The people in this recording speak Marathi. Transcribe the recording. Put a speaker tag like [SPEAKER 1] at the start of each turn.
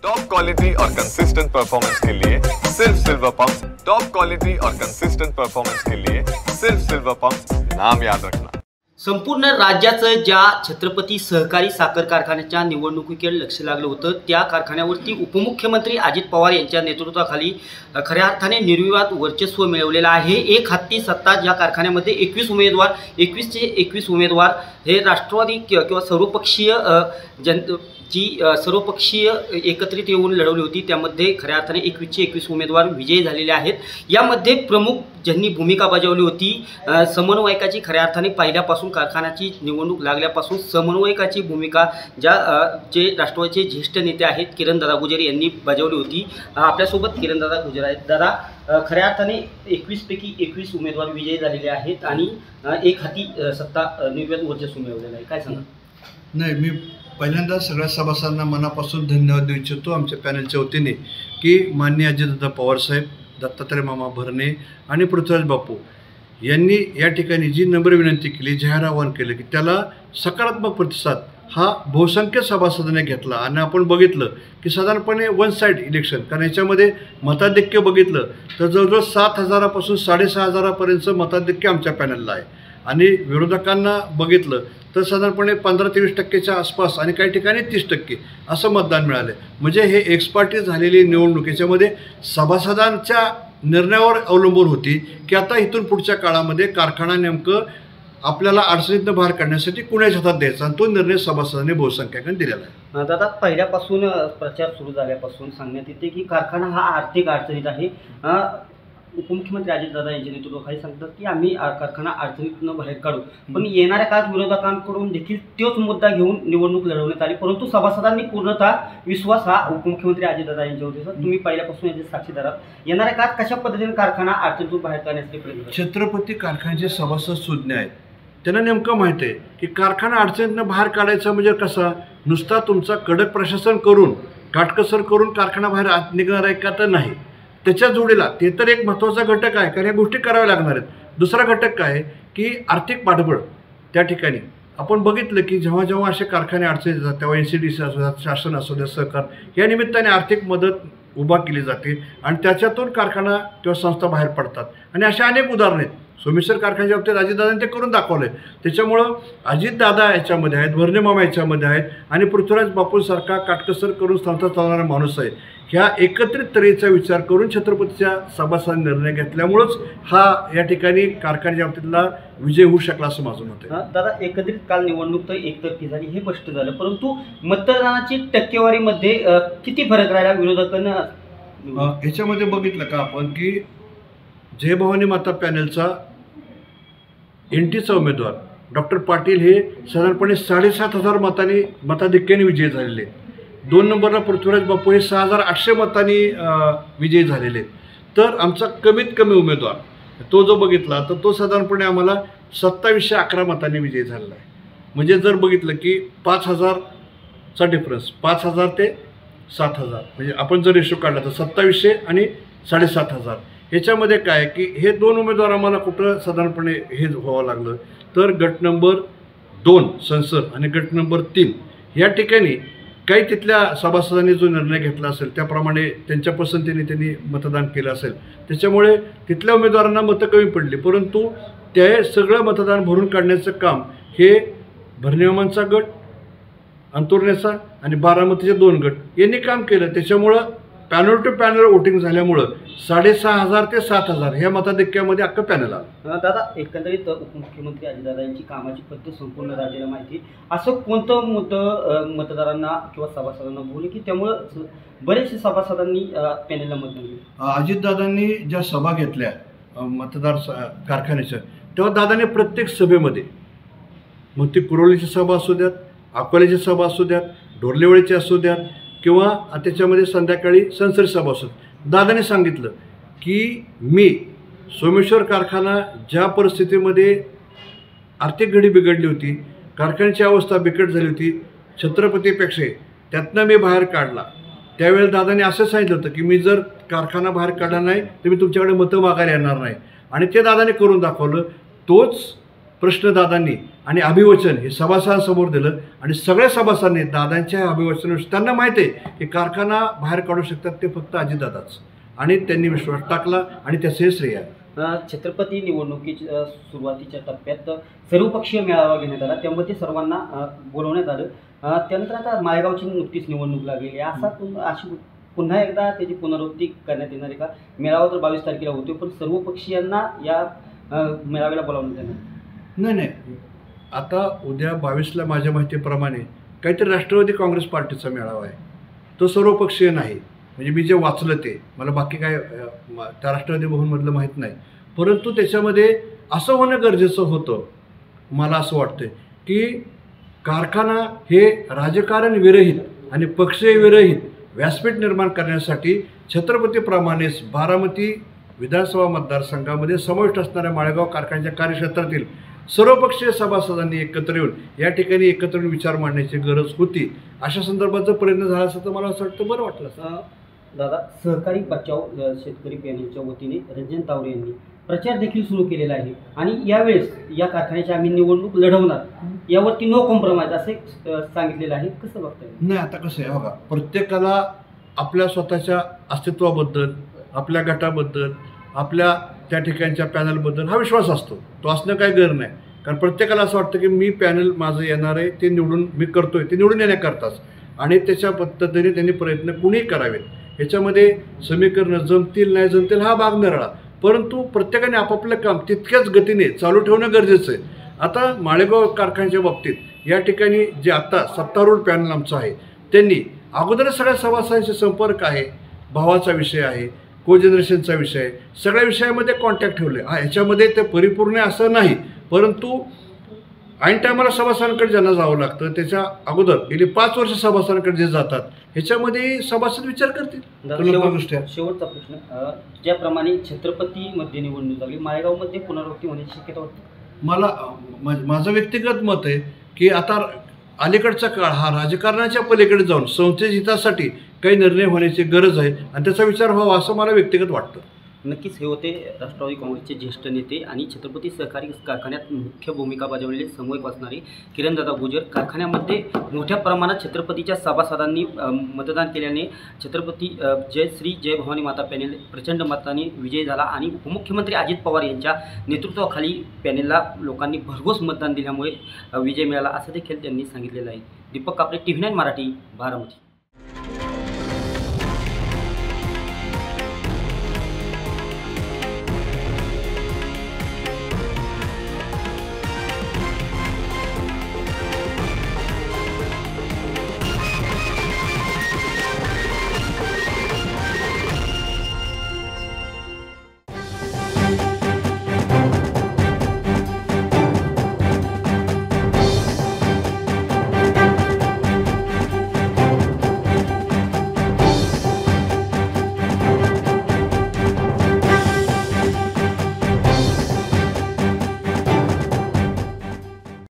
[SPEAKER 1] टॉप क्वालिटी और कंसिस्टेंट परफॉर्मेंस के लिए सिर्फ सिल्वर पंप्स। टॉप क्वालिटी और कंसिस्टेंट परफॉर्मेंस के लिए सिर्फ सिल्वर पंप्स, नाम याद रखना।
[SPEAKER 2] संपूर्ण राज्याचं ज्या छत्रपती सहकारी साखर कारखान्याच्या निवडणुकीकडे लक्ष लागलं होतं, त्या कारखान्यावरती उपमुख्यमंत्री अजित पवार यांच्या नेतृत्वाखाली खऱ्या अर्थाने निर्विवाद वर्चस्व मिळवलेलं आहे। एक हाती सत्ता ज्या कारखान्यामध्ये 21 उमेदवार 21चे 21 उमेदवार हे राष्ट्रवादी किंवा सर्वपक्षीय सर्वपक्षीय एकत्रित येऊन लढवली होती, त्यामध्ये खऱ्या अर्थाने 21चे 21 उमेदवार विजयी झालेले आहेत। यामध्ये प्रमुख ज्यांनी भूमिका बजावली होती समन्वयकाची, खऱ्या अर्थाने पहिल्यापासून कारखान्याची निवडणूक लागल्यापासून समन्वयकाची भूमिका जे राष्ट्रवादीचे ज्येष्ठ नेते आहेत किरणदादा गुजर यांनी बजावली होती। आपल्यासोबत किरणदादा गुजर आहेत। दादा, खऱ्या अर्थाने 21 पैकी 21 उमेदवार विजयी झालेले आहेत आणि एक हाती सत्ता निर्विवाद वर्चस्व मिळवलेलं आहे, काय सांगा?
[SPEAKER 3] नाही, मी पहिल्यांदा सगळ्या सभासदांना मनापासून धन्यवाद देऊ इच्छितो आमच्या पॅनलच्या वतीने की माननीय अजितदादा पवारसाहेब, दत्तात्रय मामा भरणे आणि पृथ्वीराज बापू यांनी या ठिकाणी जी नम्र विनंती केली, जाहीर आवाहन केलं की त्याला सकारात्मक प्रतिसाद हा बहुसंख्य सभासदांनी घेतला। आणि आपण बघितलं की साधारणपणे वन साईड इलेक्शन, कारण याच्यामध्ये मताधिक्य बघितलं तर जवळजवळ 7,000पासून 6,500पर्यंतचं मताधिक्य आमच्या पॅनलला आहे। आणि विरोधकांना बघितलं तर साधारणपणे 15 ते 20% आसपास आणि काही ठिकाणी 30% असं मतदान मिळालं। म्हणजे हे एक्सपार्टी झालेली निवडणूक याच्यामध्ये सभासदांच्या निर्णयावर अवलंबून होती की आता इथून पुढच्या काळामध्ये कारखाना नेमकं आपल्याला अडचणीतनं बाहेर काढण्यासाठी कुणाच्या हातात द्यायचा, आणि तो निर्णय सभासदांनी बहुसंख्याकांनी दिलेला आहे।
[SPEAKER 2] दादा, पहिल्यापासून प्रचार सुरू झाल्यापासून सांगण्यात येते की कारखाना हा आर्थिक अडचणीत आहे। उपमुख्यमंत्री अजितदादा यांच्या नेतृत्वाखाली सांगतात की आम्ही कारखाना अडचणीतून बाहेर काढू, पण येणाऱ्या काळात विरोधकांकडून देखील तोच मुद्दा घेऊन निवडणूक लढवण्यात आली, परंतु सभासदांनी पूर्णतः विश्वास हा उपमुख्यमंत्री अजितदादा यांच्यावर होता। तुम्ही पहिल्यापासून याचे साक्षीदार आहात। येणाऱ्या काळात कशा पद्धतीने कारखाना अडचणीतून बाहेर काढण्यासाठी प्रयत्न?
[SPEAKER 3] छत्रपती कारखान्याचे सभासद सुज्ञ आहेत, त्यांना नेमकं माहिती आहे की कारखाना अडचणीतनं बाहेर काढायचा म्हणजे कसा, नुसता तुमचा कडक प्रशासन करून काटकसर करून कारखाना बाहेर निघणार आहे का, तर नाही। त्याच्या जोडीला ते तर एक महत्त्वाचा घटक आहे, कारण या गोष्टी कराव्या लागणार आहेत। दुसरा घटक काय की आर्थिक पाठबळ। त्या ठिकाणी आपण बघितलं की जेव्हा जेव्हा असे कारखाने अडचणीत येतात तेव्हा NCDC असू द्यात, शासन असू द्या, सहकार या निमित्ताने आर्थिक मदत उभा केली जाते आणि त्याच्यातून कारखाना किंवा संस्था बाहेर पडतात। आणि अशा अनेक उदाहरणं आहेत। सोमेश्वर कारखान्याच्या बाबतीत अजितदादांनी ते करून दाखवलं आहे। त्याच्यामुळं अजितदादा याच्यामध्ये आहेत, भरणे मामा याच्यामध्ये आहेत आणि पृथ्वीराज बापूंसारखा काटकसर करून संस्था चालवणारा माणूस आहे। ह्या एकत्रित तऱ्हेचा विचार करून छत्रपतीच्या सभासदांनी निर्णय घेतल्यामुळंच हा या ठिकाणी कारखान्याच्या बाबतीतला विजय होऊ शकला असं माझं मत आहे।
[SPEAKER 2] दादा, एकत्रित काल निवडणूक तर एकतर्फी झाली हे स्पष्ट झालं, परंतु मतदानाची टक्केवारीमध्ये किती फरक राहिला विरोधकांना?
[SPEAKER 3] ह्याच्यामध्ये बघितलं का आपण की जय भवानी माता पॅनलचा NTचा उमेदवार डॉक्टर पाटील हे साधारणपणे 7,500 मताधिक्याने विजयी झालेले आहेत। 2 नंबरला पृथ्वीराज बापू हे 6,800 मतांनी विजयी झालेले आहेत। तर आमचा कमीत कमी उमेदवार तो जो बघितला तर तो साधारणपणे आम्हाला 2,711 मतांनी विजयी झालेला आहे। म्हणजे जर बघितलं की 5,000चा डिफरन्स, 5,000 ते 7,000, म्हणजे आपण जर रेशो काढला तर 2,700 आणि 7,500। ह्याच्यामध्ये काय की हे 2 उमेदवार आम्हाला कुठं साधारणपणे हे व्हावं लागलं तर गट नंबर 2 संसद आणि गट नंबर 3 या ठिकाणी काही तिथल्या सभासदांनी जो निर्णय घेतला असेल त्याप्रमाणे त्यांच्या पसंतीने त्यांनी मतदान केलं असेल, त्याच्यामुळे तिथल्या उमेदवारांना मतं कमी पडली। परंतु ते सगळं मतदान भरून काढण्याचं काम हे भरणेमामांचा गट, अंतुर्ण्याचा आणि बारामतीचे 2 गट यांनी काम केलं। त्याच्यामुळं पॅनल टू पॅनल वोटिंग झाल्यामुळं 6,500 ते 7,000 ह्या मताधिक्यामध्ये अख्खं पॅनल आलं।
[SPEAKER 2] दादा, एकंदरीत उपमुख्यमंत्री अजितदादा यांची कामाची पद्धत संपूर्ण राज्याला माहिती, असं कोणतं मतदारांना किंवा सभासदांना बोलू की त्यामुळं बरेचसे सभासदांनी पॅनलला मतदान दिलं?
[SPEAKER 3] अजितदादांनी ज्या सभा घेतल्या मतदार कारखान्याच्या, तेव्हा दादाने प्रत्येक सभेमध्ये, मग ती कुरोलीची सभा असू द्यात, अकोल्याची सभा असू द्यात, ढोरलेवाडीची असू द्यात किंवा त्याच्यामध्ये संध्याकाळी संसद सभा असो, दादाने सांगितलं की मी सोमेश्वर कारखाना ज्या परिस्थितीमध्ये आर्थिक घडी बिघडली होती, कारखान्याची अवस्था बिकट झाली होती, छत्रपतीपेक्षा त्यातनं मी बाहेर काढला, त्यावेळेला दादाने असं सांगितलं होतं की मी जर कारखाना बाहेर काढला नाही तर मी तुमच्याकडे मतं मागायला येणार नाही, आणि ते दादाने करून दाखवलं। तोच प्रश्न दादांनी आणि अभिवचन हे सभासदांसमोर दिलं आणि सगळ्या सभासदांनी दादांच्या अभिवचनाविषयी त्यांना माहिती आहे की कारखाना बाहेर काढू शकतात ते फक्त अजितदादाच, आणि त्यांनी विश्वास टाकला आणि त्याचे श्रेय आहे.
[SPEAKER 2] छत्रपती निवडणुकीच्या सुरुवातीच्या टप्प्यात सर्वपक्षीय मेळावा घेण्यात आला, त्यामध्ये सर्वांना बोलवण्यात आलं. त्यानंतर आता माळेगावची नुकतीच निवडणूक लागलेली आहे, अशी पुन्हा एकदा त्याची पुनरावृत्ती करण्यात येणार आहे का? मेळावा तर 22 तारखेला होतो, पण सर्व पक्षीयांना या मेळाव्याला बोलावण्यात येणार?
[SPEAKER 3] नाही, आता उद्या 22ला माझ्या माहितीप्रमाणे काहीतरी राष्ट्रवादी काँग्रेस पार्टीचा मेळावा आहे. तो सर्वपक्षीय नाही, म्हणजे मी जे वाचलं ते, मला बाकी काय त्या राष्ट्रवादी भवनमधलं माहीत नाही. परंतु त्याच्यामध्ये असं होणं गरजेचं होतं, मला असं वाटतं की कारखाना हे राजकारण विरहित आणि पक्षीय विरहित व्यासपीठ निर्माण करण्यासाठी छत्रपतीप्रमाणेच बारामती विधानसभा मतदारसंघामध्ये समाविष्ट असणाऱ्या माळेगाव कारखान्याच्या कार्यक्षेत्रातील सर्वपक्षीय सभासदांनी एकत्र येऊन या ठिकाणी एकत्र येऊन विचार मांडण्याची गरज होती. अशा संदर्भाचा प्रयत्न झाला असता तर मला असं वाटतं बरं वाटलं असतं.
[SPEAKER 2] दादा, सहकारी बचाव शेतकरी पॅनलच्या वतीने रंजन तावरे यांनी प्रचार देखील सुरू केलेला आहे आणि यावेळेस या कारखान्याची आम्ही निवडणूक लढवणार, यावरती नो कॉम्प्रोमाइज असे सांगितलेलं आहे. कसं बघताय?
[SPEAKER 3] नाही, आता कसं आहे बघा, प्रत्येकाला आपल्या स्वतःच्या अस्तित्वाबद्दल, आपल्या गटाबद्दल, आपल्या त्या ठिकाणच्या पॅनलबद्दल हा विश्वास असतो. तो असणं काही गरज नाही, कारण प्रत्येकाला असं वाटतं की मी पॅनल माझं येणार आहे ते निवडून मी करतोय, ते निवडून येण्याकरताच, आणि त्याच्या पद्धतीने त्यांनी प्रयत्न कुणीही करावेत. ह्याच्यामध्ये समीकरणं जमतील नाही जमतील हा भाग निराळा, परंतु प्रत्येकाने आपापलं काम तितक्याच गतीने चालू ठेवणं गरजेचं आहे. आता माळेगाव कारखान्याच्या बाबतीत या ठिकाणी जे आता सत्तारूढ पॅनल आमचं आहे त्यांनी अगोदरच सगळ्या सभासदांशी संपर्क आहे, भावाचा विषय आहे, कोजनरेशनचा विषय आहे, सगळ्या विषयामध्ये कॉन्टॅक्ट ठेवले. ह्याच्यामध्ये ते परिपूर्ण असं नाही, परंतु ऐन टायमाला सभासदांकडे ज्यांना जावं लागतं त्याच्या अगोदर गेली 5 वर्ष सभासदांकडे जे जातात ह्याच्यामध्ये सभासद विचार करतील.
[SPEAKER 2] शेवटचा प्रश्न, ज्याप्रमाणे छत्रपतीमध्ये निवडणूक झाली, माळेगावमध्ये पुनरावृत्ती होण्याची शक्यता वाटते?
[SPEAKER 3] माझं व्यक्तिगत मत आहे की आता अलीकडचा काळ हा राजकारणाच्या पलीकडे जाऊन संस्थेच्या हितासाठी काही निर्णय होण्याची गरज आहे आणि त्याचा विचार व्हावा असं मला व्यक्तिगत वाटतं.
[SPEAKER 2] नक्कीच हे होते राष्ट्रवादी काँग्रेसचे ज्येष्ठ नेते आणि छत्रपती सहकारी कारखान्यात मुख्य भूमिका बजावलेले समन्वयक असणारे किरणदादा गुजर. कारखान्यामध्ये मोठ्या प्रमाणात छत्रपतीच्या सभासदांनी मतदान केल्याने छत्रपती जय भवानी माता पॅनेल प्रचंड मताने विजयी झाला आणि उपमुख्यमंत्री अजित पवार यांच्या नेतृत्वाखाली पॅनेलला लोकांनी भरघोस मतदान दिल्यामुळे विजय मिळाला असं देखील त्यांनी सांगितलेलं आहे. दीपक कापरे, TV9 मराठी, बारामती.